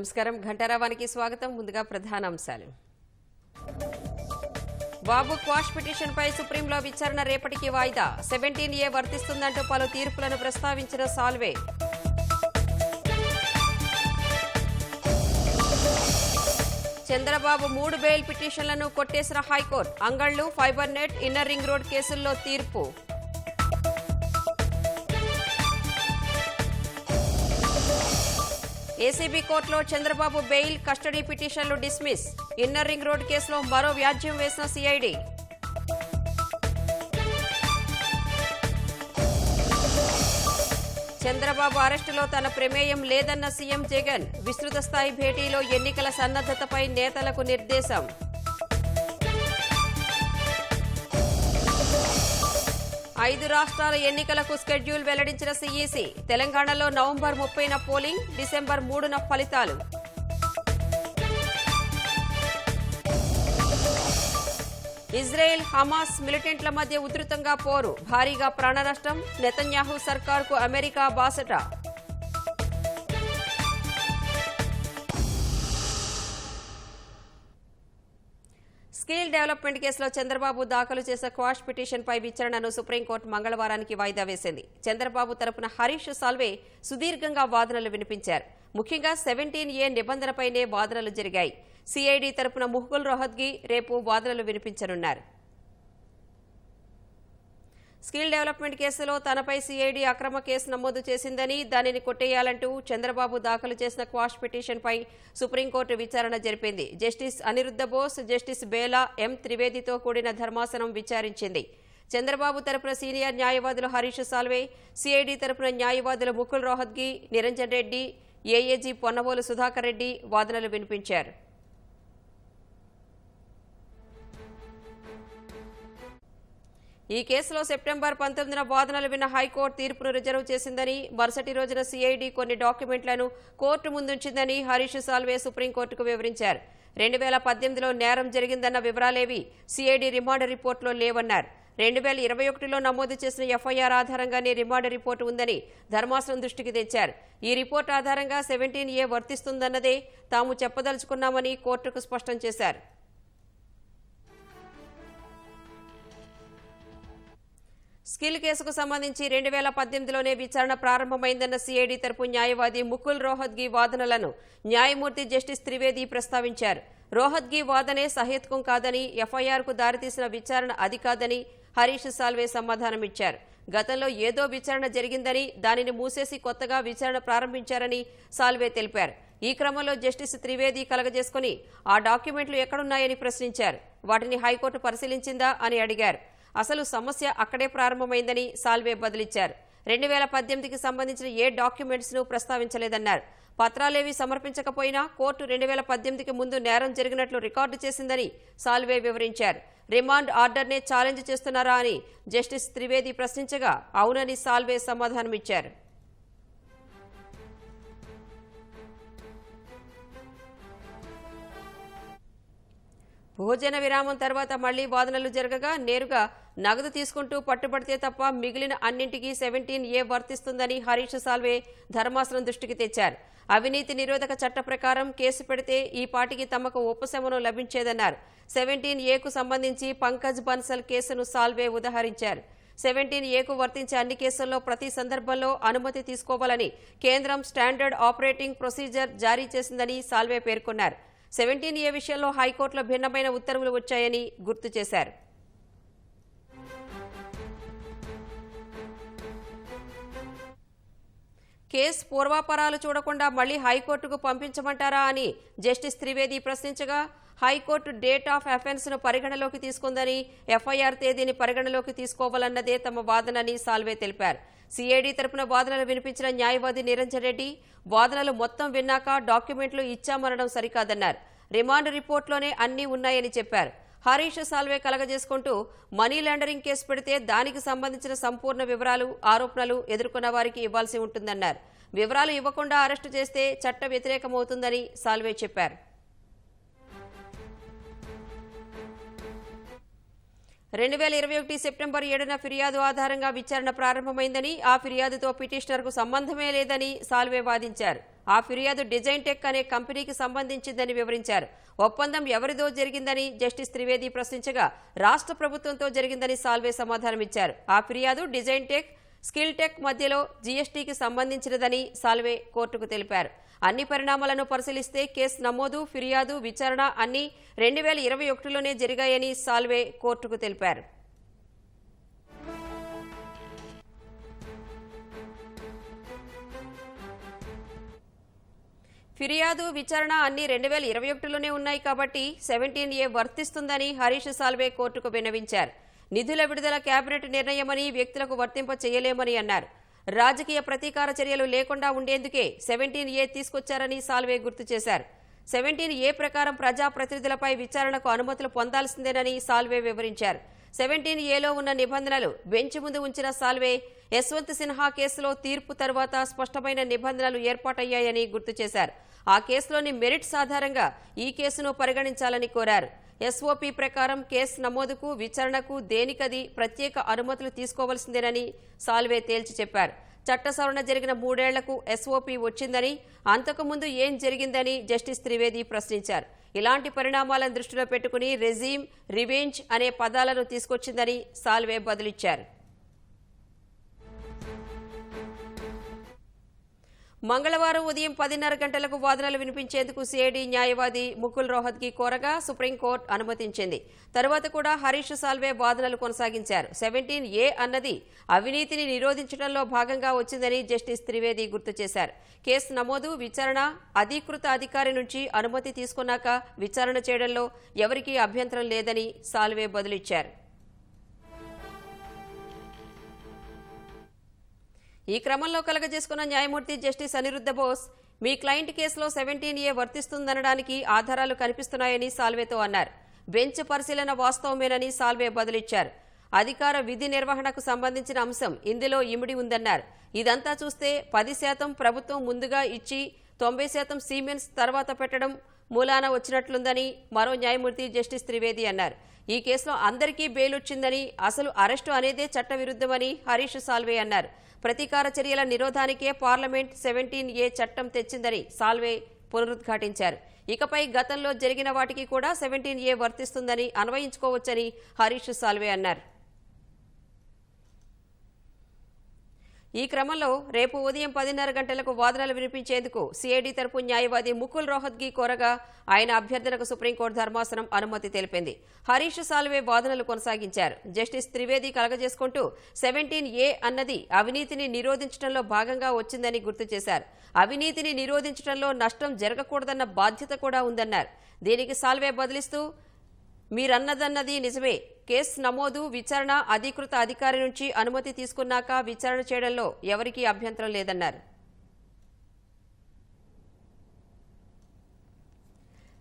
నమస్కారం ఘంటారావానికి స్వాగతం. ముందుగా ప్రధాన అంశాలు. బాబు క్వాష్ పిటిషన్పై సుప్రీంలో విచారణ రేపటికి వాయిదా. 17A వర్తిస్తుందంటూ పలు తీర్పులను ప్రస్తావించిన సాల్వే. చంద్రబాబు 3 బెయిల్ పిటిషన్లను కొట్టేసిన high court. Angallu, fibre net, inner ring road కేసుల్లో తీర్పు. ఏసీబీ కోర్టులో చంద్రబాబు బెయిల్, కస్టడీ పిటిషన్లు డిస్మిస్. ఇన్నర్ రింగ్ రోడ్ కేసులో మరో వ్యాజ్యం వేసిన సిఐడి. చంద్రబాబు అరెస్టులో తన ప్రమేయం లేదన్న సీఎం జగన్. విస్తృత స్థాయి భేటీలో ఎన్నికల సన్నద్ధతపై నేతలకు నిర్దేశం. ఐదు రాష్ట్రాల ఎన్నికలకు షెడ్యూల్ వెల్లడించిన సీఈసీ. తెలంగాణలో నవంబర్ 30న పోలింగ్, డిసెంబర్ 3న ఫలితాలు. ఇజ్రాయెల్, హమాస్ మిలిటెంట్ల మధ్య ఉధృతంగా పోరు. భారీగా ప్రాణనష్టం. నెతన్యాహు సర్కార్కు అమెరికా బాసట. స్కిల్ డెవలప్మెంట్ కేసులో చంద్రబాబు దాఖలు చేసిన క్వాష్ పిటిషన్పై విచారణను సుప్రీంకోర్టు మంగళవారానికి వాయిదా వేసింది. చంద్రబాబు తరపున హరీష్ సాల్వే సుదీర్ఘంగా వాదనలు వినిపించారు. ముఖ్యంగా 17A నిబంధనపైనే వాదనలు జరిగాయి. సిఐడి తరపున ముకుల్ రోహత్గి రేపు వాదనలు వినిపించనున్నారు. స్కిల్ డెవలప్మెంట్ కేసులో తనపై సిఐడి అక్రమ కేసు నమోదు చేసిందని, దానిని కొట్టేయాలంటూ చంద్రబాబు దాఖలు చేసిన క్వాష్ పిటిషన్పై సుప్రీంకోర్టు విచారణ జరిపింది. జస్టిస్ అనిరుద్ధ బోస్, జస్టిస్ బేలా ఎం త్రివేదితో కూడిన ధర్మాసనం విచారించింది. చంద్రబాబు తరపున సీనియర్ న్యాయవాదులు హరీష్ సాల్వే, సిఐడి తరపున న్యాయవాదులు ముకుల్ రోహత్గి, నిరంజన్ రెడ్డి, ఏఏజీ పొన్నవోలు సుధాకర్ రెడ్డి వాదనలు వినిపించారు. ఈ కేసులో సెప్టెంబర్ 19న వాదనలు విన్న హైకోర్టు తీర్పును రిజర్వ్ చేసిందని, మరుసటి రోజున సిఐడి కొన్ని డాక్యుమెంట్లను కోర్టు ముందుంచిందని హరీష్ సాల్వే సుప్రీంకోర్టుకు వివరించారు. 2018లో నేరం జరిగిందన్న వివరాలేవి సిఐడి రిమాండ్ రిపోర్టులో లేవన్నారు. 2021లో నమోదు చేసిన ఎఫ్ఐఆర్ ఆధారంగానే రిమాండ్ రిపోర్టు ఉందని ధర్మాసనం దృష్టికి తెచ్చారు. ఈ రిపోర్టు ఆధారంగా 17A వర్తిస్తుందన్నదే తాము చెప్పదలుచుకున్నామని కోర్టుకు స్పష్టం చేశారు. స్కిల్ కేసుకు సంబంధించి 2018లోనే విచారణ ప్రారంభమైందన్న సిఐడి తరపు న్యాయవాది ముకుల్ రోహత్గి వాదనలను న్యాయమూర్తి జస్టిస్ త్రివేది ప్రస్తావించారు. రోహత్గి వాదనే సహేతుకం కాదని, ఎఫ్ఐఆర్కు దారితీసిన విచారణ అది కాదని హరీష్ సాల్వే సమాధానమిచ్చారు. గతంలో ఏదో విచారణ జరిగిందని, దానిని మూసేసి కొత్తగా విచారణ ప్రారంభించారని సాల్వే తెలిపారు. ఈ క్రమంలో జస్టిస్ త్రివేది కలగజేసుకుని ఆ డాక్యుమెంట్లు ఎక్కడున్నాయని ప్రశ్నించారు. వాటిని హైకోర్టు పరిశీలించిందా అని అడిగారు. అసలు సమస్య అక్కడే ప్రారంభమైందని సాల్వే బదులిచ్చారు. 2018కి సంబంధించిన ఏ డాక్యుమెంట్స్ ను ప్రస్తావించలేదన్నారు. పత్రాలేవి సమర్పించకపోయినా కోర్టు 2018కి ముందు నేరం జరిగినట్లు రికార్డు చేసిందని సాల్వే వివరించారు. రిమాండ్ ఆర్డర్నే ఛాలెంజ్ చేస్తున్నారా అని జస్టిస్ త్రివేది ప్రశ్నించగా అవునని సాల్వే సమాధానమిచ్చారు. భోజన విరామం తర్వాత మళ్లీ వాదనలు జరగగా నేరుగా నగదు తీసుకుంటూ పట్టుబడితే తప్ప మిగిలిన అన్నింటికీ 17A వర్తిస్తుందని హరీష్ సాల్వే ధర్మాసనం దృష్టికి తెచ్చారు. అవినీతి నిరోధక చట్ట ప్రకారం కేసు పెడితే ఈ పాటికి తమకు ఉపశమనం లభించేదన్నారు. 17Aకు సంబంధించి పంకజ్ బన్సల్ కేసును సాల్వే ఉదహరించారు. 17Aకు వర్తించే అన్ని కేసుల్లో ప్రతి సందర్భంలో అనుమతి తీసుకోవాలని కేంద్రం స్టాండర్డ్ ఆపరేటింగ్ ప్రొసీజర్ జారీ చేసిందని సాల్వే పేర్కొన్నారు. 17A విషయంలో హైకోర్టులో భిన్నమైన ఉత్తర్వులు వచ్చాయని గుర్తు చేశారు. కేసు పూర్వాపరాలు చూడకుండా మళ్లీ హైకోర్టుకు పంపించమంటారా అని జస్టిస్ త్రివేది ప్రశ్నించగా, హైకోర్టు డేట్ ఆఫ్ అఫెన్స్ ను పరిగణలోకి తీసుకుందని, ఎఫ్ఐఆర్ తేదీని పరిగణలోకి తీసుకోవాలన్నదే తమ వాదనని సాల్వే తెలిపారు. సిఐడి తరపున వాదనలు వినిపించిన న్యాయవాది నిరంజన్ రెడ్డి వాదనలు మొత్తం విన్నాక డాక్యుమెంట్లు ఇచ్చామనడం సరికాదన్నారు. రిమాండ్ రిపోర్టులోనే అన్నీ ఉన్నాయని చెప్పారు. హరీష్ సాల్వే కలగజేసుకుంటూ మనీ లాండరింగ్ కేసు పెడితే దానికి సంబంధించిన సంపూర్ణ వివరాలు, ఆరోపణలు ఎదుర్కొన్న వారికి ఇవ్వాల్సి ఉంటుందన్నారు. వివరాలు ఇవ్వకుండా అరెస్టు చేస్తే చట్ట వ్యతిరేకమవుతుందని సాల్వే చెప్పారు. 2021 సెప్టెంబర్ 7న ఫిర్యాదు ఆధారంగా విచారణ ప్రారంభమైందని, ఆ ఫిర్యాదుతో పిటిషనర్కు సంబంధమే లేదని సాల్వే వాదించారు. ఆ ఫిర్యాదు డిజైన్ టెక్ అనే కంపెనీకి సంబంధించిందని వివరించారు. ఒప్పందం ఎవరిదో జరిగిందని జస్టిస్ త్రివేది ప్రశ్నించగా రాష్ట్ర ప్రభుత్వంతో జరిగిందని సాల్వే సమాధానమిచ్చారు. ఆ ఫిర్యాదు డిజైన్ టెక్, స్కిల్ టెక్ మధ్యలో జీఎస్టీకి సంబంధించినదని సాల్వే కోర్టుకు తెలిపారు. అన్ని పరిణామాలను పరిశీలిస్తే కేసు నమోదు, ఫిర్యాదు, విచారణ అన్ని 2021లోనే జరిగాయని సాల్వే కోర్టుకు తెలిపారు. ఫిర్యాదు, విచారణ అన్ని 2021లోనే ఉన్నాయి కాబట్టి 17A వర్తిస్తుందని హరీష్ సాల్వే కోర్టుకు విన్నవించారు. నిధుల విడుదల కేబినెట్ నిర్ణయమని వ్యక్తులకు వర్తింప చేయలేమని అన్నారు. రాజకీయ ప్రతీకార చర్యలు లేకుండా ఉండేందుకే 17A తీసుకొచ్చారని సాల్వే గుర్తు చేశారు. 17A ప్రకారం ప్రజాప్రతినిధులపై విచారణకు అనుమతులు పొందాల్సిందేనని సాల్వే వివరించారు. 17Aలో ఉన్న నిబంధనలు బెంచ్ ముందు ఉంచిన సాల్వే యశ్వంత్ సిన్హా కేసులో తీర్పు తర్వాత స్పష్టమైన నిబంధనలు ఏర్పాటయ్యాయని గుర్తు చేశారు. ఆ కేసులోని మెరిట్స్ ఆధారంగా ఈ కేసును పరిగణించాలని కోరారు. ఎస్ఓపీ ప్రకారం కేసు నమోదుకు, విచారణకు దేనికది ప్రత్యేక అనుమతులు తీసుకోవాల్సిందేనని సాల్వే తేల్చి చెప్పారు. చట్ట సవరణ జరిగిన 3 ఏళ్లకు ఎస్ఓపీ వచ్చిందని, అంతకుముందు ఏం జరిగిందని జస్టిస్ త్రివేది ప్రశ్నించారు. ఇలాంటి పరిణామాలను దృష్టిలో పెట్టుకుని రెజీమ్, రివెంజ్ అనే పదాలను తీసుకొచ్చిందని సాల్వే బదులిచ్చారు. మంగళవారం ఉదయం 10:30 గంటలకు వాదనలు వినిపించేందుకు సిఐడి న్యాయవాది ముకుల్ రోహత్గి కోరగా సుప్రీంకోర్టు అనుమతించింది. తర్వాత కూడా హరీష్ సాల్వే వాదనలు కొనసాగించారు. 17A అన్నది అవినీతిని నిరోధించడంలో భాగంగా వచ్చిందని జస్టిస్ త్రివేది గుర్తు చేశారు. కేసు నమోదు, విచారణ అధీకృత అధికారి నుంచి అనుమతి తీసుకున్నాక విచారణ చేయడంలో ఎవరికీ అభ్యంతరం లేదని సాల్వే బదులిచ్చారు. ఈ క్రమంలో కలగజేసుకున్న న్యాయమూర్తి జస్టిస్ అనిరుద్ధ బోస్ మీ క్లయింట్ కేసులో 17A వర్తిస్తుందనడానికి ఆధారాలు కనిపిస్తున్నాయని సాల్వేతో అన్నారు. బెంచ్ పరిశీలన వాస్తవమేనని సాల్వే బదులిచ్చారు. అధికార విధి నిర్వహణకు సంబంధించిన అంశం ఇందులో ఇమిడి ఉందన్నారు. ఇదంతా చూస్తే 10% ప్రభుత్వం ముందుగా ఇచ్చి 90% సిమెన్స్ తర్వాత పెట్టడం మూలాన వచ్చినట్లుందని మరో న్యాయమూర్తి జస్టిస్ త్రివేది అన్నారు. ఈ కేసులో అందరికీ బెయిల్ వచ్చిందని, అసలు అరెస్టు అనేదే చట్టవిరుద్ధమని హరీష్ సాల్వే అన్నారు. ప్రతీకార చర్యల నిరోధానికే పార్లమెంట్ 17A చట్టం తెచ్చిందని సాల్వే పునరుద్ఘాటించారు. ఇకపై గతంలో జరిగిన వాటికి కూడా 17A వర్తిస్తుందని అన్వయించుకోవచ్చని హరీష్ సాల్వే అన్నారు. ఈ క్రమంలో రేపు ఉదయం 10:30 గంటలకు వాదనలు వినిపించేందుకు సిఐడి తరపు న్యాయవాది ముకుల్ రోహత్గి కోరగా ఆయన అభ్యర్థనకు సుప్రీంకోర్టు ధర్మాసనం అనుమతి తెలిపింది. హరీష్ సాల్వే వాదనలు కొనసాగించారు. జస్టిస్ త్రివేది కలగజేసుకుంటూ 17A అన్నది అవినీతిని నిరోధించడంలో భాగంగా వచ్చిందని గుర్తు చేశారు. అవినీతిని నిరోధించడంలో నష్టం జరగకూడదన్న బాధ్యత కూడా ఉందన్నారు. దీనికి సాల్వే బదిలిస్తూ మీరన్నదన్నది నిజమే. కేసు నమోదు, విచారణ అధీకృత అధికారి నుంచి అనుమతి తీసుకున్నాక విచారణ చేయడంలో ఎవరికీ అభ్యంతరం లేదన్నారు.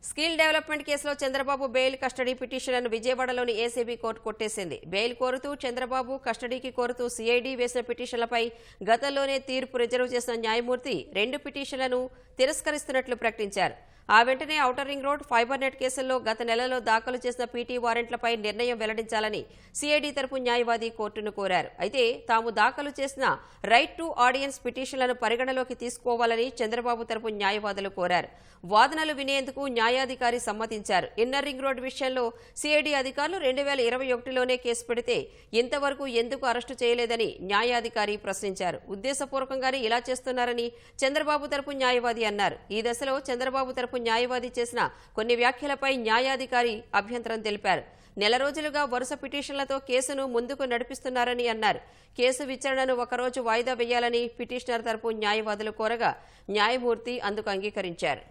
స్కిల్ డెవలప్మెంట్ కేసులో చంద్రబాబు బెయిల్ కస్టడీ పిటిషన్లను విజయవాడలోని ఏసీబీ కోర్టు కొట్టేసింది. బెయిల్ కోరుతూ చంద్రబాబు, కస్టడీకి కోరుతూ సిఐడి వేసిన పిటిషన్లపై గతంలోనే తీర్పు రిజర్వ్ చేసిన న్యాయమూర్తి 2 పిటిషన్లను తిరస్కరిస్తున్నట్లు ప్రకటించారు. ఆ వెంటనే outer ring road, fibre net కేసుల్లో గత నెలలో దాఖలు చేసిన పీటీ వారెంట్లపై నిర్ణయం వెల్లడించాలని సిఐడి తరపు న్యాయవాది కోర్టును కోరారు. అయితే తాము దాఖలు చేసిన రైట్ టు ఆడియన్స్ పిటిషన్లను పరిగణలోకి తీసుకోవాలని చంద్రబాబు తరపు న్యాయవాదులు కోరారు. వాదనలు వినేందుకు న్యాయాధికారి సమ్మతించారు. ఇన్నర్ రింగ్ రోడ్ విషయంలో సిఐడి అధికారులు 2021లోనే కేసు పెడితే ఇంతవరకు ఎందుకు అరెస్టు చేయలేదని న్యాయాధికారి ప్రశ్నించారు. ఉద్దేశపూర్వకంగానే ఇలా చేస్తున్నారని చంద్రబాబు తరపు న్యాయవాది అన్నారు. ఈ దశలో చంద్రబాబు తరపు న్యాయవాది చేసిన కొన్ని వ్యాఖ్యలపై న్యాయాధికారి అభ్యంతరం తెలిపారు. నెల రోజులుగా వరుస పిటిషన్లతో కేసును ముందుకు నడిపిస్తున్నారని అన్నారు. కేసు విచారణను ఒకరోజు వాయిదా వేయాలని పిటిషనర్ తరపు న్యాయవాదులు కోరగా న్యాయమూర్తి అందుకు అంగీకరించారు.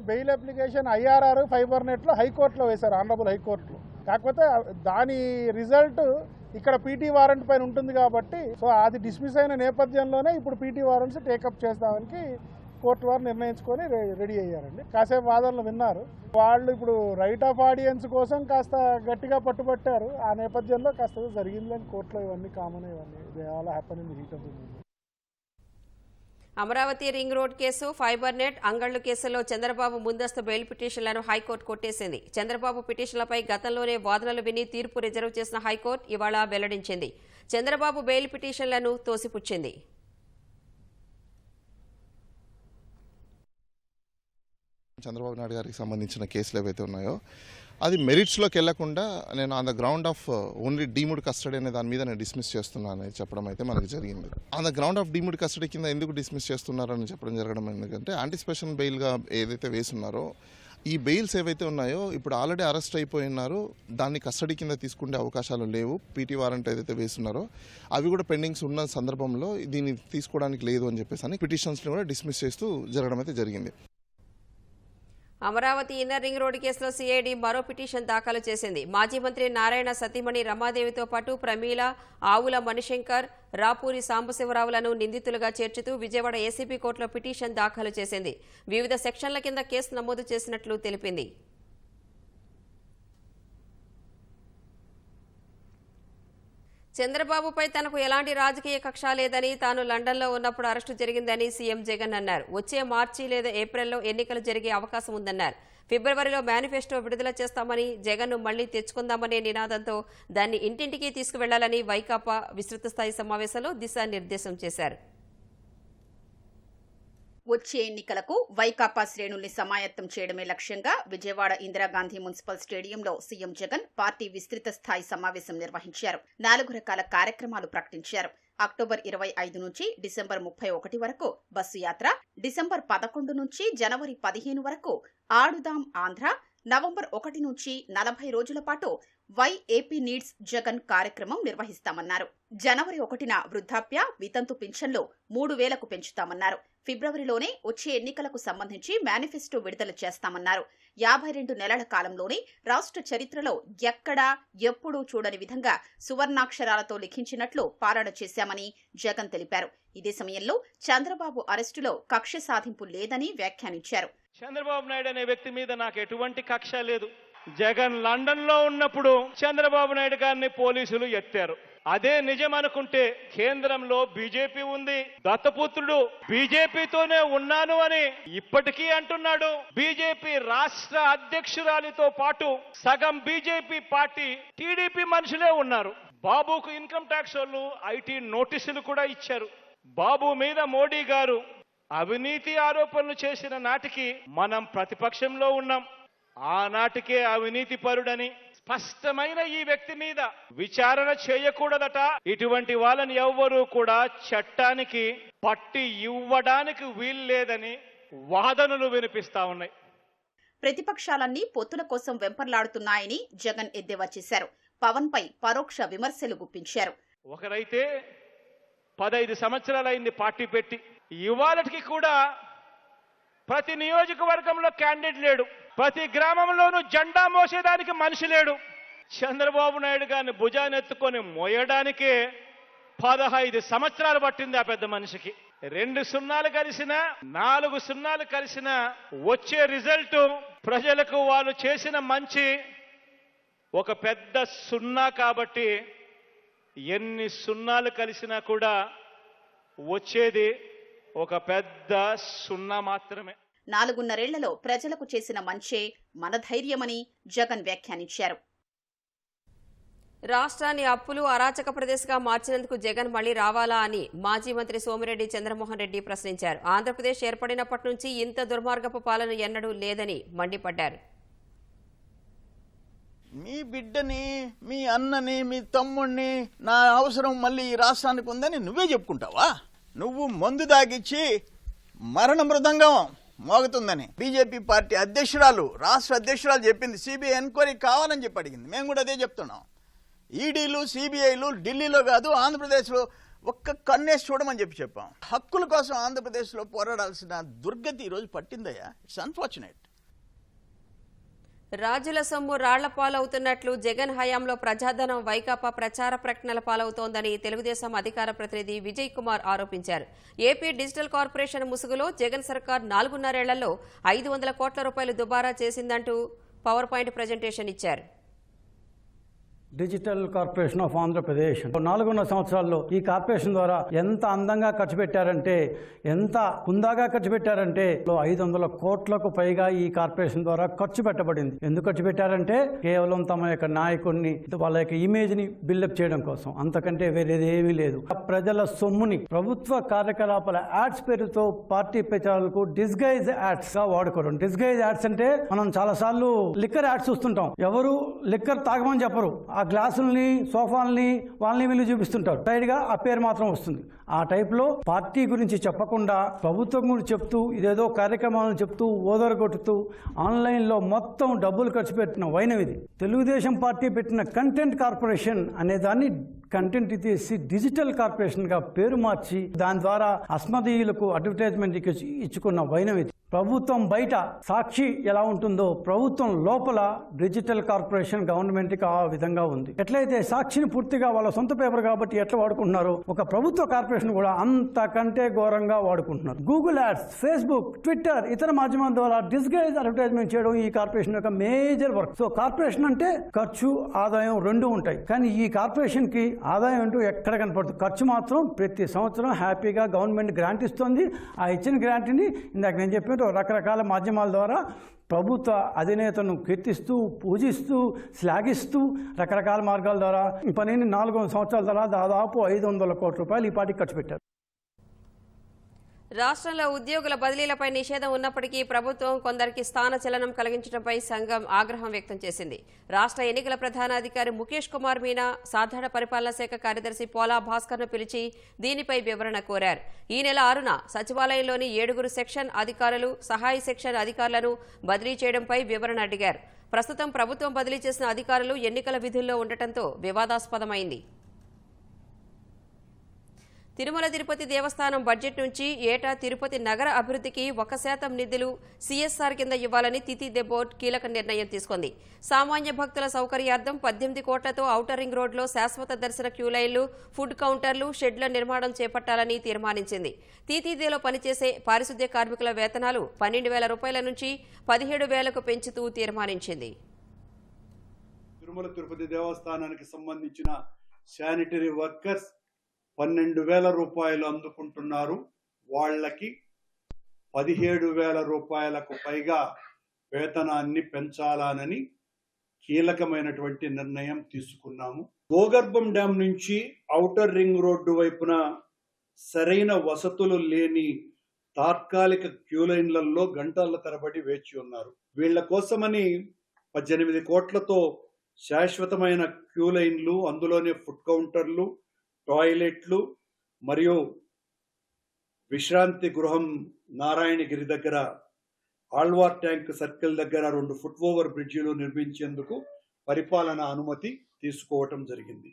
బెయిల్ అప్లికేషన్ ఐఆర్ఆర్ ఫైబర్ నెట్లో హైకోర్టులో వేశారు, ఆనరబుల్ హైకోర్టులో. కాకపోతే దాని రిజల్ట్ ఇక్కడ పీటీ వారెంట్ పైన ఉంటుంది కాబట్టి సో అది డిస్మిస్ అయిన నేపథ్యంలోనే ఇప్పుడు పీటీ వారెంట్స్ టేకప్ చేస్తామని కోర్టు వారు నిర్ణయించుకొని రెడీ అయ్యారండి. కాసేపు వాదనలు విన్నారు. వాళ్ళు ఇప్పుడు రైట్ ఆఫ్ ఆడియన్స్ కోసం కాస్త గట్టిగా పట్టుబట్టారు. ఆ నేపథ్యంలో కాస్త జరిగిందని కోర్టులో ఇవన్నీ కామన్, ఇవన్నీ they all happen in the heat of the moment. Amaravati ring road case, fibre net, Angallu కేసుల్లో చంద్రబాబు ముందస్తు బెయిల్ పిటిషన్లను హైకోర్టు కొట్టేసింది. చంద్రబాబు పిటిషన్లపై గతంలోనే వాదనలు విని తీర్పు రిజర్వ్ చేసిన హైకోర్టు ఇవాళ వెల్లడించింది. చంద్రబాబు బెయిల్ పిటిషన్లను తోసిపుచ్చింది. చంద్రబాబు నాయుడు గారికి సంబంధించిన కేసులు ఏవైతే ఉన్నాయో అది మెరిట్స్లోకి వెళ్లకుండా నేను on the ground of only deemed custody అనే దాని మీద నేను డిస్మిస్ చేస్తున్నానని చెప్పడం అయితే మనకు జరిగింది. On the ground of deemed custody కింద ఎందుకు డిస్మిస్ చేస్తున్నారని చెప్పడం జరగడం ఎందుకంటే యాంటిసిపేషన్ బెయిల్గా ఏదైతే వేస్తున్నారో ఈ బెయిల్స్ ఏవైతే ఉన్నాయో ఇప్పుడు ఆల్రెడీ అరెస్ట్ అయిపోయి ఉన్నారు, దాన్ని కస్టడీ కింద తీసుకునే అవకాశాలు లేవు. పీటీ వారెంట్ ఏదైతే వేస్తున్నారో అవి కూడా పెండింగ్స్ ఉన్న సందర్భంలో దీన్ని తీసుకోవడానికి లేదు అని చెప్పేసి పిటిషన్స్ని కూడా డిస్మిస్ చేస్తూ జరగడం అయితే జరిగింది. అమరావతి ఇన్నర్ రింగ్ రోడ్డు కేసులో సిఐడి మరో పిటిషన్ దాఖలు చేసింది. మాజీ మంత్రి నారాయణ సతీమణి రమాదేవితో పాటు ప్రమీల, ఆవుల మణిశంకర్, రాపూరి సాంబశివరావులను నిందితులుగా చేర్చుతూ విజయవాడ ఏసీబీ కోర్టులో పిటిషన్ దాఖలు చేసింది. వివిధ సెక్షన్ల కింద కేసు నమోదు చేసినట్లు తెలిపింది. చంద్రబాబుపై తనకు ఎలాంటి రాజకీయ కక్ష లేదని, తాను లండన్లో ఉన్నప్పుడు అరెస్టు జరిగిందని సీఎం జగన్ అన్నారు. వచ్చే మార్చి లేదా ఏప్రిల్లో ఎన్నికలు జరిగే అవకాశం ఉందన్నారు. ఫిబ్రవరిలో మేనిఫెస్టో విడుదల చేస్తామని, జగన్ను మళ్లీ తెచ్చుకుందామనే నినాదంతో దాన్ని ఇంటింటికి తీసుకువెళ్లాలని వైకాపా విస్తృత స్థాయి సమావేశంలో దిశానిర్దేశం చేశారు. వచ్చే ఎన్నికలకు వైకాపా శ్రేణుల్ని సమాయత్తం చేయడమే లక్ష్యంగా విజయవాడ ఇందిరాగాంధీ మున్సిపల్ స్టేడియంలో సీఎం జగన్ పార్టీ విస్తృత స్థాయి సమావేశం నిర్వహించారు. 4 రకాల కార్యక్రమాలు ప్రకటించారు. అక్టోబర్ 25 నుంచి డిసెంబర్ 31 వరకు బస్సు యాత్ర, డిసెంబర్ 11 నుంచి జనవరి 15 వరకు ఆడుదాం ఆంధ్ర, నవంబర్ 1 నుంచి 40 రోజుల పాటు వై ఏపీ నీడ్స్ జగన్ కార్యక్రమం నిర్వహిస్తామన్నారు. జనవరి 1న వృద్ధాప్య, వితంతు పింఛన్లు 3,000కు పెంచుతామన్నారు. ఫిబ్రవరిలోనే వచ్చే ఎన్నికలకు సంబంధించి మేనిఫెస్టో విడుదల చేస్తామన్నారు. 52 నెలల కాలంలోనే రాష్ట్ర చరిత్రలో ఎక్కడా ఎప్పుడూ చూడని విధంగా సువర్ణాక్షరాలతో లిఖించినట్లు పాలన చేశామని జగన్ తెలిపారు. ఇదే సమయంలో చంద్రబాబు అరెస్టులో కక్ష సాధింపు లేదని వ్యాఖ్యానించారు. చంద్రబాబు నాయుడు అనే వ్యక్తి మీద నాకు ఎటువంటి కక్ష లేదు. జగన్ లండన్ లో ఉన్నప్పుడు చంద్రబాబు నాయుడు గారిని పోలీసులు ఎత్తారు. అదే నిజం అనుకుంటే కేంద్రంలో బీజేపీ ఉంది, దత్తపుత్రుడు బీజేపీతోనే ఉన్నాను అని ఇప్పటికీ అంటున్నాడు. బీజేపీ రాష్ట్ర అధ్యక్షురాలితో పాటు సగం బీజేపీ పార్టీ టీడీపీ మనుషులే ఉన్నారు. బాబుకు ఇన్కమ్ ట్యాక్స్ వాళ్ళు ఐటీ నోటీసులు కూడా ఇచ్చారు. బాబు మీద మోడీ గారు అవినీతి ఆరోపణలు చేసిన నాటికి మనం ప్రతిపక్షంలో ఉన్నాం. ఆనాటికే అవినీతి పరుడని స్పష్టమైన ఈ వ్యక్తి మీద విచారణ చేయకూడదట. ఇటువంటి వాళ్ళని ఎవ్వరూ కూడా చట్టానికి పట్టి ఇవ్వడానికి వీల్లేదని వాదనలు వినిపిస్తా ఉన్నాయి. ప్రతిపక్షాలన్నీ పొత్తుల కోసం వెంపర్లాడుతున్నాయని జగన్ ఎద్దేవా చేశారు. పవన్ పై పరోక్ష విమర్శలు గుప్పించారు. ఒకరైతే 15 సంవత్సరాలైంది పార్టీ పెట్టి, ఇవాళకి కూడా ప్రతి నియోజకవర్గంలో క్యాండిడేట్ లేడు, ప్రతి గ్రామంలోనూ జెండా మోసేదానికి మనిషి లేడు. చంద్రబాబు నాయుడు గారిని భుజానెత్తుకొని మోయడానికే 15 సంవత్సరాలు పట్టింది ఆ పెద్ద మనిషికి. 2 సున్నాలు కలిసినా 4 సున్నాలు కలిసినా వచ్చే రిజల్ట్ ప్రజలకు వాళ్ళు చేసిన మంచి ఒక పెద్ద సున్నా. కాబట్టి ఎన్ని సున్నాలు కలిసినా కూడా వచ్చేది ఒక పెద్ద సున్నా మాత్రమే. 4.5 ప్రజలకు చేసిన మంచే మన ధైర్యమని జగన్ వ్యాఖ్యానించారు. రాష్ట్రాన్ని అప్పులు అరాచక ప్రదేశ్గా మార్చినందుకు జగన్ మళ్లీ రావాలా అని మాజీ మంత్రి సోమిరెడ్డి చంద్రమోహన్ రెడ్డి ప్రశ్నించారు. ఆంధ్రప్రదేశ్ ఏర్పడినప్పటి నుంచి ఇంత దుర్మార్గపు పాలన ఎన్నడూ లేదని మండిపడ్డారు. మీ బిడ్డని, మీ అన్నని, మీ తమ్ముడిని నా అవసరం మళ్ళీ ఈ రాష్ట్రానికి ఉందని నువ్వే చెప్పుకుంటావా? నువ్వు మందు దాగిచ్చి మరణ మృదంగం మోగుతుందని బీజేపీ పార్టీ అధ్యక్షురాలు, రాష్ట్ర అధ్యక్షురాలు చెప్పింది. సిబిఐ ఎంక్వైరీ కావాలని చెప్పి అడిగింది. మేము కూడా అదే చెప్తున్నాం. ఈడీలు, సిబిఐలు ఢిల్లీలో కాదు ఆంధ్రప్రదేశ్లో ఒక్క కన్నేసి చూడమని చెప్పాం. హక్కుల కోసం ఆంధ్రప్రదేశ్లో పోరాడాల్సిన దుర్గతి ఈరోజు పట్టిందయ్యా. It's unfortunate. రాజుల సొమ్ము రాళ్ల పాలవుతున్నట్లు జగన్ హయాంలో ప్రజాధనం వైకాపా ప్రచార ప్రకటనల పాలవుతోందని తెలుగుదేశం అధికార ప్రతినిధి విజయ్ కుమార్ ఆరోపించారు. ఏపీ డిజిటల్ కార్పొరేషన్ ముసుగులో జగన్ సర్కార్ 4.5 ఏళ్లలో 500 కోట్ల రూపాయలు దుబారా చేసిందంటూ పవర్ పాయింట్ ప్రజెంటేషన్ ఇచ్చారు. డిజిటల్ కార్పొరేషన్ ఆఫ్ ఆంధ్రప్రదేశ్ 4.5 సంవత్సరాల్లో ఈ కార్పొరేషన్ ద్వారా ఎంత అందంగా ఖర్చు పెట్టారంటే, ఎంత హుందాగా ఖర్చు పెట్టారంటే 500 కోట్లకు పైగా ఈ కార్పొరేషన్ ద్వారా ఖర్చు పెట్టబడింది. ఎందుకు ఖర్చు పెట్టారంటే కేవలం తమ యొక్క నాయకుడిని, వాళ్ళ యొక్క ఇమేజ్ ని బిల్డప్ చేయడం కోసం, అంతకంటే వేరేది ఏమీ లేదు. ప్రజల సొమ్ముని ప్రభుత్వ కార్యకలాపాల యాడ్స్ పేరుతో పార్టీ ప్రచారాలకు డిస్గైజ్ యాడ్స్ గా వాడుకోవడం. డిస్గైజ్ యాడ్స్ అంటే మనం చాలా సార్లు లిక్కర్ యాడ్స్ చూస్తుంటాం. ఎవరు లిక్కర్ తాగమని చెప్పరు, ఆ గ్లాసుల్ని, సోఫాల్ని, వాళ్ళని వీళ్ళు చూపిస్తుంటారు. సైడ్ గా ఆ పేరు మాత్రం వస్తుంది. ఆ టైప్ లో పార్టీ గురించి చెప్పకుండా ప్రభుత్వం గురించి చెప్తూ, ఇదేదో కార్యక్రమాలను చెప్తూ, ఓదరగొట్టుతూ ఆన్లైన్ లో మొత్తం డబ్బులు ఖర్చు పెట్టిన వైనం ఇది. తెలుగుదేశం పార్టీ పెట్టిన కంటెంట్ కార్పొరేషన్ అనే దాన్ని కంటెంట్ తీసి డిజిటల్ కార్పొరేషన్ గా పేరు మార్చి దాని ద్వారా అస్మదీయులకు అడ్వర్టైజ్మెంట్ ఇచ్చుకున్న వైనం ఇది. ప్రభుత్వం బయట సాక్షి ఎలా ఉంటుందో ప్రభుత్వం లోపల డిజిటల్ కార్పొరేషన్ గవర్నమెంట్ కి ఆ విధంగా ఉంది. ఎట్లయితే సాక్షిని పూర్తిగా వాళ్ళ సొంత పేపర్ కాబట్టి ఎట్లా వాడుకుంటున్నారో, ఒక ప్రభుత్వ కార్పొరేషన్ కూడా అంతకంటే ఘోరంగా వాడుకుంటున్నారు. గూగుల్ యాడ్స్, ఫేస్బుక్, ట్విట్టర్, ఇతర మాధ్యమాల ద్వారా డిస్గైజ్ అడ్వర్టైజ్మెంట్ చేయడం ఈ కార్పొరేషన్ యొక్క మేజర్ వర్క్. సో కార్పొరేషన్ అంటే ఖర్చు, ఆదాయం రెండు ఉంటాయి. కానీ ఈ కార్పొరేషన్ కి ఆదాయం అంటూ ఎక్కడ కనపడుతుంది. ఖర్చు మాత్రం ప్రతి సంవత్సరం హ్యాపీగా గవర్నమెంట్ గ్రాంట్ ఇస్తుంది. ఆ ఇచ్చిన గ్రాంట్ని ఇందాక నేను చెప్పినట్టు రకరకాల మాధ్యమాల ద్వారా ప్రభుత్వ అధినేతను కీర్తిస్తూ, పూజిస్తూ, శ్లాఘిస్తూ రకరకాల మార్గాల ద్వారా ఈ పనిని 4 సంవత్సరాల ద్వారా దాదాపు 500 కోట్ల రూపాయలు ఈ పార్టీకి ఖర్చు పెట్టారు. రాష్ట్రంలో ఉద్యోగుల బదిలీలపై నిషేధం ఉన్నప్పటికీ ప్రభుత్వం కొందరికి స్థానచలనం కలిగించడంపై సంఘం ఆగ్రహం వ్యక్తం చేసింది. రాష్ట్ర ఎన్నికల ప్రధానాధికారి ముఖేష్ కుమార్ మీనా సాధారణ పరిపాలనా శాఖ కార్యదర్శి పోలా భాస్కర్ను పిలిచి దీనిపై వివరణ కోరారు. ఈ నెల 6న సచివాలయంలోని 7 సెక్షన్ అధికారులు, సహాయ సెక్షన్ అధికారులను బదిలీ చేయడంపై వివరణ అడిగారు. ప్రస్తుతం ప్రభుత్వం బదిలీ చేసిన అధికారులు ఎన్నికల విధుల్లో ఉండటంతో వివాదాస్పదమైంది. తిరుమల తిరుపతి దేవస్థానం బడ్జెట్ నుంచి ఏటా తిరుపతి నగర అభివృద్ధికి 1% నిధులు సీఎస్ఆర్ కింద ఇవ్వాలని తితిదే బోర్డు కీలక నిర్ణయం తీసుకుంది. సామాన్య భక్తుల సౌకర్యార్థం 18 కోట్లతో ఔటర్ రింగ్ రోడ్లో శాశ్వత దర్శన క్యూలైన్లు, ఫుడ్ కౌంటర్లు, షెడ్ల నిర్మాణం చేపట్టాలని తీర్మానించింది. తితిదేలో పనిచేసే పారిశుద్ధ్య కార్మికుల వేతనాలు 12,000 రూపాయల నుంచి 17,000కు పెంచుతూ తీర్మానించింది. తిరుమల తిరుపతి దేవస్థానానికి సంబంధించిన శానిటరీ వర్కర్స్ 12,000 రూపాయలు అందుకుంటున్నారు. వాళ్ళకి 17,000 రూపాయలకు పైగా వేతనాన్ని పెంచాలని కీలకమైనటువంటి నిర్ణయం తీసుకున్నాము. గోగర్భం డ్యాం నుంచి ఔటర్ రింగ్ రోడ్డు వైపున సరైన వసతులు లేని తాత్కాలిక క్యూలైన్లలో గంటల తరబడి వేచి ఉన్నారు. వీళ్ల కోసమని 18 కోట్లతో శాశ్వతమైన క్యూలైన్లు, అందులోనే ఫుడ్ కౌంటర్లు, టాయిలెట్లు మరియు విశ్రాంతి గృహం నారాయణగిరి దగ్గర, ఆళ్వార్ ట్యాంక్ సర్కిల్ దగ్గర 2 ఫుట్ ఓవర్ బ్రిడ్జిలు నిర్మించేందుకు పరిపాలన అనుమతి తీసుకోవటం జరిగింది.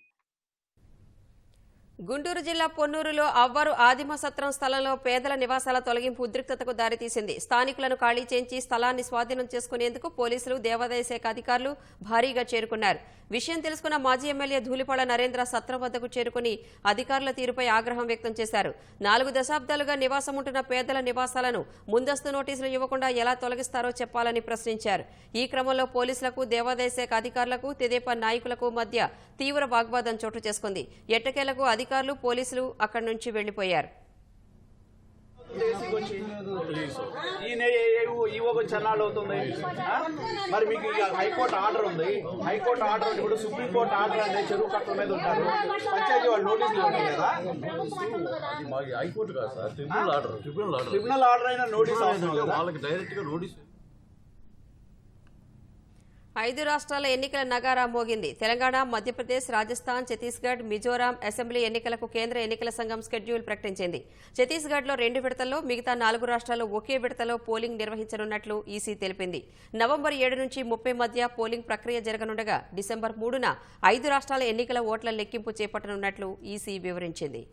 గుంటూరు జిల్లా పొన్నూరులో అవ్వారు ఆదిమ సత్రం స్థలంలో పేదల నివాసాల తొలగింపు ఉద్రిక్తతకు దారితీసింది. స్థానికులను ఖాళీ చేయించి స్థలాన్ని స్వాధీనం చేసుకునేందుకు పోలీసులు, దేవాదాయ శాఖ అధికారులు భారీగా చేరుకున్నారు. విషయం తెలుసుకున్న మాజీ ఎమ్మెల్యే ధూళిపాళ నరేంద్ర సత్రం వద్దకు చేరుకుని అధికారుల తీరుపై ఆగ్రహం వ్యక్తం చేశారు. 4 దశాబ్దాలుగా నివాసం ఉంటున్న పేదల నివాసాలను ముందస్తు నోటీసులు ఇవ్వకుండా ఎలా తొలగిస్తారో చెప్పాలని ప్రశ్నించారు. ఈ క్రమంలో పోలీసులకు, దేవాదాయ శాఖ అధికారులకు, తెదేపా నాయకులకు మధ్య తీవ్ర వాగ్వాదం చోటు చేసుకుంది. ఎట్టకేలకు అధికారులు, పోలీసులు అక్కడి నుంచి వెళ్లిపోయారు. చన్నాళ్ళు అవుతుంది. మరి మీకు హైకోర్టు ఆర్డర్ ఉంది. హైకోర్టు ఆర్డర్ ఇప్పుడు సుప్రీంకోర్టు ఆర్డర్ అంటే చెరువు కట్టల మీద ఉంటారు. పంచాయతీ వాళ్ళు నోటీసులు ఉంటాయి కదా. హైకోర్టు కాదు సార్, ట్రిబ్యునల్ ఆర్డర్ అయినా నోటీస్ అవసరం లేదా? వాళ్ళకి డైరెక్ట్ గా నోటీస్. 5 రాష్ట్రాల ఎన్నికల నగారా మోగింది. తెలంగాణ, మధ్యప్రదేశ్, రాజస్థాన్, ఛత్తీస్గఢ్, మిజోరాం అసెంబ్లీ ఎన్నికలకు కేంద్ర ఎన్నికల సంఘం షెడ్యూల్ ప్రకటించింది. ఛత్తీస్గఢ్లో 2 విడతల్లో, మిగతా 4 రాష్ట్రాల్లో ఒకే విడతలో పోలింగ్ నిర్వహించనున్నట్లు ఈసీ తెలిపింది. నవంబర్ 7 నుంచి 30 మధ్య పోలింగ్ ప్రక్రియ జరగనుండగా డిసెంబర్ 3న 5 రాష్ట్రాల ఎన్నికల ఓట్ల లెక్కింపు చేపట్టనున్నట్లు ఈసీ వివరించింది.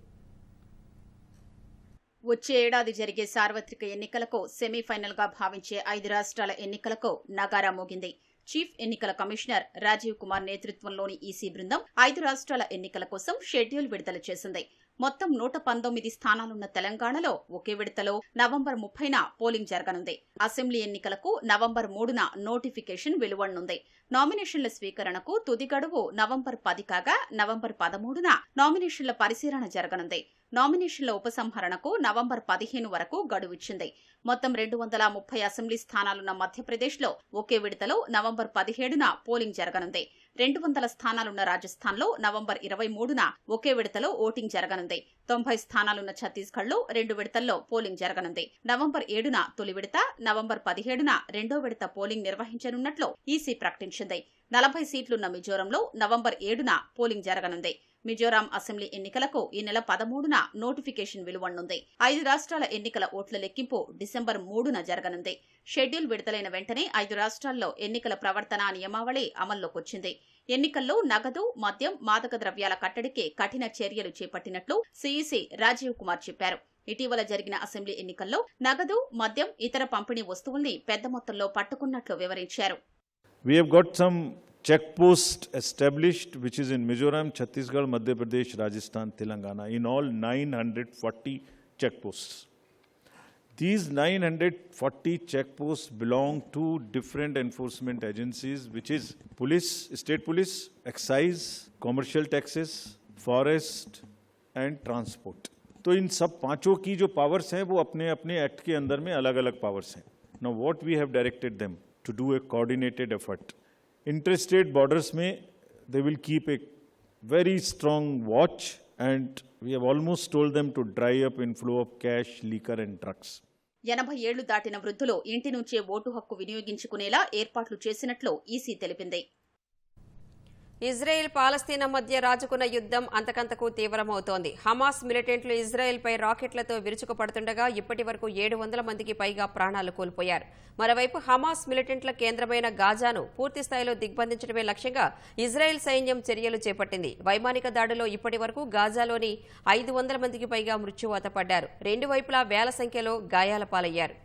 వచ్చే ఏడాది జరిగే సార్వత్రిక ఎన్నికలకు సెమీఫైనల్ గా భావించే 5 రాష్ట్రాల ఎన్నికలకు నగారా మోగింది. చీఫ్ ఎన్నికల కమిషనర్ రాజీవ్ కుమార్ నేతృత్వంలోని ఈసీ బృందం 5 రాష్ట్రాల ఎన్నికల కోసం షెడ్యూల్ విడుదల చేసింది. మొత్తం 119 స్థానాలున్న తెలంగాణలో ఒకే విడతలో నవంబర్ 30న పోలింగ్ జరగనుంది. అసెంబ్లీ ఎన్నికలకు నవంబర్ 3న నోటిఫికేషన్ వెలువడనుంది. నామినేషన్ల స్వీకరణకు తుది గడువు నవంబర్ 10 కాగా నవంబర్ 13న నామినేషన్ల పరిశీలన జరగనుంది. నామినేషన్ల ఉపసంహరణకు నవంబర్ 15 వరకు గడువిచ్చింది. మొత్తం 230 అసెంబ్లీ స్థానాలున్న మధ్యప్రదేశ్లో ఒకే విడతలో నవంబర్ 17న పోలింగ్ జరగనుంది. 200 స్థానాలున్న రాజస్థాన్లో నవంబర్ 23న ఒకే విడతలో ఓటింగ్ జరగనుంది. 90 స్థానాలున్న ఛత్తీస్గఢ్లో 2 విడతల్లో పోలింగ్ జరగనుంది. నవంబర్ 7న తొలి విడత, నవంబర్ 17న రెండో విడత పోలింగ్ నిర్వహించనున్నట్లు ఈసీ ప్రకటించింది. 40 సీట్లున్న మిజోరంలో నవంబర్ 7న పోలింగ్ జరగనుంది. మిజోరాం అసెంబ్లీ ఎన్నికలకు ఈ నెల 13న నోటిఫికేషన్ వెలువడనుంది. 5 రాష్ట్రాల ఎన్నికల ఓట్ల లెక్కింపు డిసెంబర్ 3న జరగనుంది. షెడ్యూల్ విడుదలైన వెంటనే 5 రాష్ట్రాల్లో ఎన్నికల ప్రవర్తనా నియమావళి అమల్లోకొచ్చింది. ఎన్నికల్లో నగదు, మద్యం, మాదక ద్రవ్యాల కట్టడికి కఠిన చర్యలు చేపట్టినట్లు సీఈసీ రాజీవ్ కుమార్ చెప్పారు. ఇటీవల జరిగిన అసెంబ్లీ ఎన్నికల్లో నగదు, మద్యం, ఇతర పంపిణీ వస్తువుల్ని పెద్ద మొత్తంలో పట్టుకున్నట్లు వివరించారు. We have got some check posts established which is in Mizoram, Chhattisgarh, Madhya Pradesh, Rajasthan, Telangana, in all 940 check posts. These 940 check posts belong to different enforcement agencies which is police, state police, excise, commercial taxes, forest and transport. तो इन सब पांचों की जो powers हैं वो अपने अपने act के अंदर में अलग अलग पावर्स हैं. Now what we have directed them to do a coordinated effort. Interstate borders mein they will keep a very strong watch and we have almost told them to dry up inflow of cash, liquor and drugs. 80 ఏళ్లు దాటిన వృద్ధులు ఇంటి నుంచే vote హక్కు వినియోగించుకునేలా ఏర్పాట్లు చేసినట్లు EC తెలిపింది. Israel పాలస్తీనా మధ్య రాజుకున్న యుద్ధం అంతకంతకు తీవ్రమవుతోంది. హమాస్ మిలిటెంట్లు ఇజ్రాయెల్పై రాకెట్లతో విరుచుకుపడుతుండగా ఇప్పటి వరకు 700 మందికి పైగా ప్రాణాలు కోల్పోయారు. మరోవైపు హమాస్ మిలిటెంట్ల కేంద్రమైన గాజాను పూర్తిస్థాయిలో దిగ్బంధించడమే లక్ష్యంగా ఇజ్రాయెల్ సైన్యం చర్యలు చేపట్టింది. వైమానిక దాడిలో ఇప్పటి వరకు గాజాలోని 500 మందికి పైగా మృత్యువాత పడ్డారు. రెండు వైపులా వేల సంఖ్యలో గాయాల పాలయ్యారు.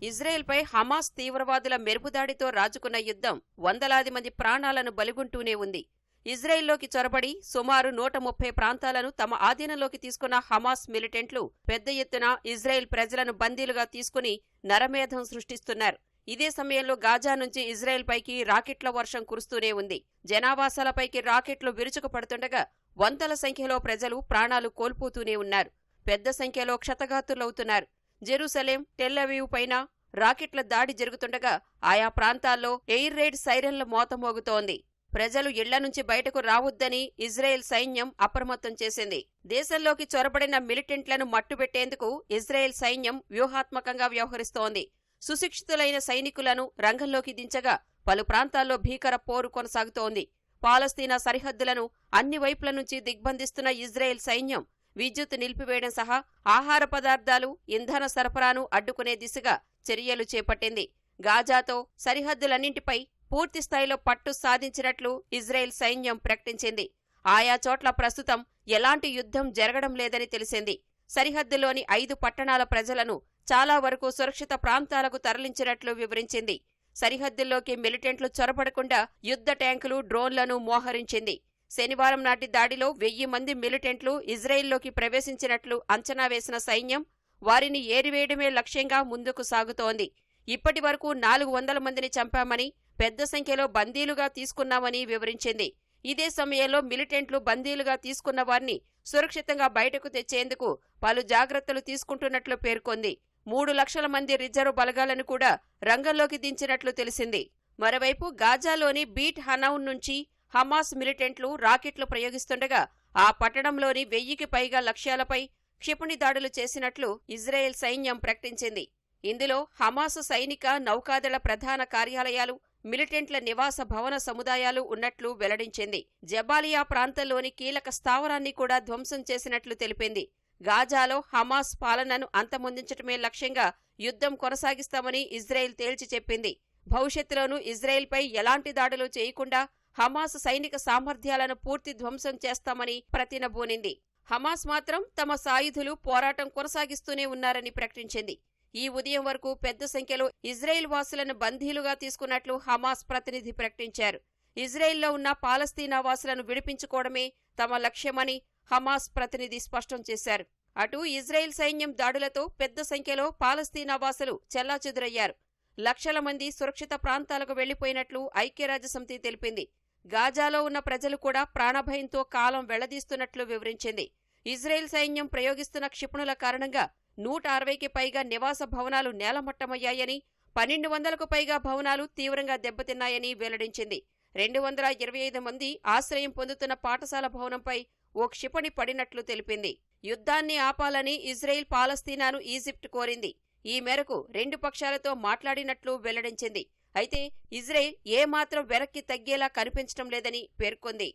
ఇజ్రాయెల్పై హమాస్ తీవ్రవాదుల మెరుపుదాడితో రాజుకున్న యుద్ధం వందలాది మంది ప్రాణాలను బలిగొంటూనే ఉంది. ఇజ్రాయెల్లోకి చొరబడి సుమారు 130 ప్రాంతాలను తమ ఆధీనంలోకి తీసుకున్న హమాస్ మిలిటెంట్లు పెద్ద ఎత్తున ఇజ్రాయెల్ ప్రజలను బందీలుగా తీసుకుని నరమేధం సృష్టిస్తున్నారు. ఇదే సమయంలో గాజా నుంచి ఇజ్రాయెల్పైకి రాకెట్ల వర్షం కురుస్తూనే ఉంది. జనావాసాలపైకి రాకెట్లు విరుచుకుపడుతుండగా వందల సంఖ్యలో ప్రజలు ప్రాణాలు కోల్పోతూనే ఉన్నారు. పెద్ద సంఖ్యలో క్షతగాతులవుతున్నారు. జెరూసలేం, టెల్ అవీవ్ పైన రాకెట్ల దాడి జరుగుతుండగా ఆయా ప్రాంతాల్లో ఎయిర్ రైడ్ సైరన్ల మోత మోగుతోంది. ప్రజలు ఇళ్ల నుంచి బయటకు రావొద్దని ఇజ్రాయెల్ సైన్యం అప్రమత్తం చేసింది. దేశంలోకి చొరబడిన మిలిటెంట్లను మట్టుబెట్టేందుకు ఇజ్రాయెల్ సైన్యం వ్యూహాత్మకంగా వ్యవహరిస్తోంది. సుశిక్షితులైన సైనికులను రంగంలోకి దించగా పలు ప్రాంతాల్లో భీకర పోరు కొనసాగుతోంది. పాలస్తీనా సరిహద్దులను అన్ని వైపుల నుంచి దిగ్బంధిస్తున్న ఇజ్రాయెల్ సైన్యం విద్యుత్ నిలిపివేయడం సహా ఆహార పదార్థాలు, ఇంధన సరఫరాను అడ్డుకునే దిశగా చర్యలు చేపట్టింది. గాజాతో సరిహద్దులన్నింటిపై పూర్తిస్థాయిలో పట్టు సాధించినట్లు ఇజ్రాయెల్ సైన్యం ప్రకటించింది. ఆయా చోట్ల ప్రస్తుతం ఎలాంటి యుద్ధం జరగడం లేదని తెలిసింది. సరిహద్దులోని 5 పట్టణాల ప్రజలను చాలా వరకు సురక్షిత ప్రాంతాలకు తరలించినట్లు వివరించింది. సరిహద్దుల్లోకి మిలిటెంట్లు చొరబడకుండా యుద్ధ ట్యాంకులు, డ్రోన్లను మోహరించింది. శనివారం నాటి దాడిలో 1000 మంది మిలిటెంట్లు ఇజ్రాయెల్లోకి ప్రవేశించినట్లు అంచనా వేసిన సైన్యం వారిని ఏరివేయడమే లక్ష్యంగా ముందుకు సాగుతోంది. ఇప్పటి వరకు 400 మందిని చంపామని, పెద్ద సంఖ్యలో బందీలుగా తీసుకున్నామని వివరించింది. ఇదే సమయంలో మిలిటెంట్లు బందీలుగా తీసుకున్న వారిని సురక్షితంగా బయటకు తెచ్చేందుకు పలు జాగ్రత్తలు తీసుకుంటున్నట్లు పేర్కొంది. 3 లక్షల మంది రిజర్వ్ బలగాలను కూడా రంగంలోకి దించినట్లు తెలిసింది. మరోవైపు గాజాలోని బీట్ హనౌన్ నుంచి హమాస్ మిలిటెంట్లు రాకెట్లు ప్రయోగిస్తుండగా ఆ పట్టణంలోని 1000కి పైగా లక్ష్యాలపై క్షిపణి దాడులు చేసినట్లు ఇజ్రాయెల్ సైన్యం ప్రకటించింది. ఇందులో హమాస్ సైనిక, నౌకాదళ ప్రధాన కార్యాలయాలు, మిలిటెంట్ల నివాస భవన సముదాయాలు ఉన్నట్లు వెల్లడించింది. జబాలియా ప్రాంతంలోని కీలక స్థావరాన్ని కూడా ధ్వంసం చేసినట్లు తెలిపింది. గాజాలో హమాస్ పాలనను అంతమొందించటమే లక్ష్యంగా యుద్ధం కొనసాగిస్తామని ఇజ్రాయెల్ తేల్చి చెప్పింది. భవిష్యత్తులోనూ ఇజ్రాయెల్పై ఎలాంటి దాడులు చేయకుండా హమాస్ సైనిక సామర్థ్యాలను పూర్తి ధ్వంసం చేస్తామని ప్రతినబూనింది. హమాస్ మాత్రం తమ సాయుధులు పోరాటం కొనసాగిస్తూనే ఉన్నారని ప్రకటించింది. ఈ ఉదయం వరకు పెద్ద సంఖ్యలో ఇజ్రాయెల్ వాసులను బందీలుగా తీసుకున్నట్లు హమాస్ ప్రతినిధి ప్రకటించారు. ఇజ్రాయెల్లో ఉన్న పాలస్తీనా వాసులను విడిపించుకోవడమే తమ లక్ష్యమని హమాస్ ప్రతినిధి స్పష్టం చేశారు. అటు ఇజ్రాయెల్ సైన్యం దాడులతో పెద్ద సంఖ్యలో పాలస్తీనా వాసులు చెల్లాచెదురయ్యారు. లక్షల మంది సురక్షిత ప్రాంతాలకు వెళ్లిపోయినట్లు ఐక్యరాజ్యసమితి తెలిపింది. గాజాలో ఉన్న ప్రజలు కూడా ప్రాణభయంతో కాలం వెళ్లదీస్తున్నట్లు వివరించింది. ఇజ్రాయెల్ సైన్యం ప్రయోగిస్తున్న క్షిపణుల కారణంగా 160కి పైగా నివాస భవనాలు నేలమట్టమయ్యాయని, 1200కు పైగా భవనాలు తీవ్రంగా దెబ్బతిన్నాయని వెల్లడించింది. 225 మంది ఆశ్రయం పొందుతున్న పాఠశాల భవనంపై ఓ క్షిపణి పడినట్లు తెలిపింది. యుద్ధాన్ని ఆపాలని ఇజ్రాయెల్ పాలస్తీనాను ఈజిప్ట్ కోరింది. ఈ మేరకు 2 పక్షాలతో మాట్లాడినట్లు వెల్లడించింది. అయితే ఇజ్రాయెల్ ఏమాత్రం వెనక్కి తగ్గేలా కనిపించడం లేదని పేర్కొంది.